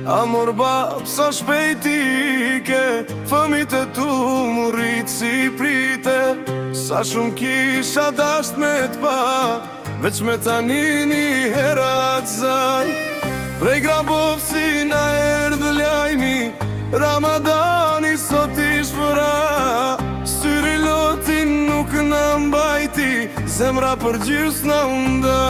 Amor bab, sa shpejti ke fëmit e tu mu rrit si prite. Sa shumë kisha dasht me t'pa, veç me tani një herat zaj. Prej Grabovci na erdhë lajmi, Ramadani sot ish vëra. Syri lotin nuk në mbajti, zemra për gjys në nda.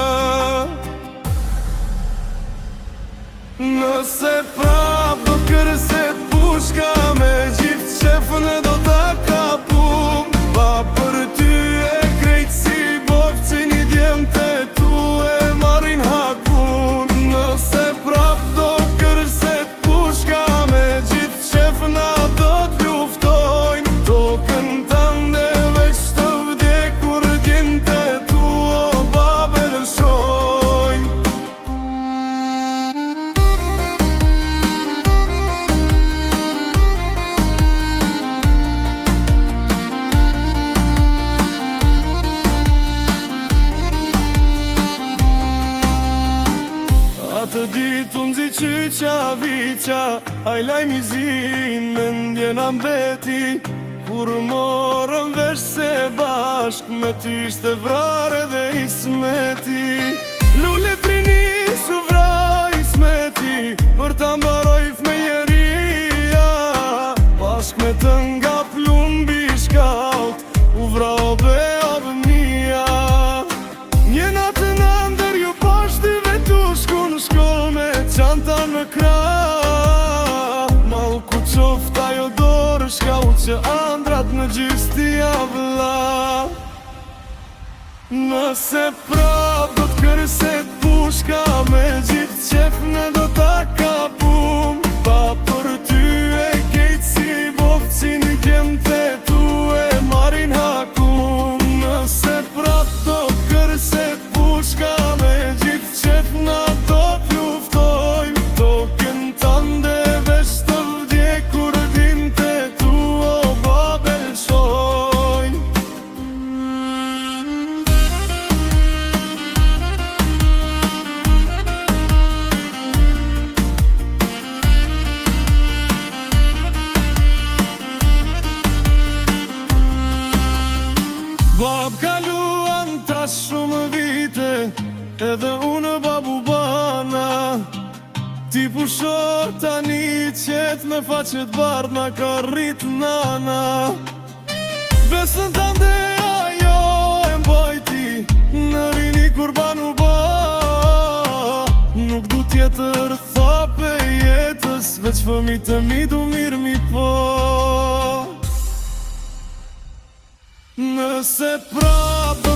Nëse prap do kërset pushka, me gjithë qefën e do t'a kapum. Pa për ty e krejt si bovci, një djem të tu e marin hakun. Nëse prap do kërset pushka, me gjithë qefën a do t'luftojnë. Tokën tënde veç të vdek kur djem të tu o babe lëshojnë. Atë ditë unë zi qyqa viqa, hajlaj mizin me ndjena mbeti. Kur morëm vesh se bashk, me ty ishte vrare dhe ismeti. Lule prini su vra ismeti, për ta mbaroj fmejeria. Bashk me të nga plumbi shkaut, u vra obe mija. Një natë në ndër ju pashtive tu shku në shkoll me qantan me kra. Mal ku qofta jo dorë shkau që andrat në gjystia vla. Nëse prap do t'kërset pushka, me gjithë qefën e do t'a kapum. Pa për ty e kejt si bovci, një djem të tu e marin hakun. Nëse prap do t'kërset pushka, me gjithë qefën a do t'luftojnë. Tokën tënde veç të vdek kur dim të tu o babe lëshojnë. Bab kaluan tash shumë vite, edhe unë babu bana. Ti pusho tani qet me faqet bardh, na ka rrit nana. Besën tande ajo e mbajti, në rini kur banu ba. Nuk du tjetër thape jetës, veç fëmit e mi du mirë mi po. Nëse prap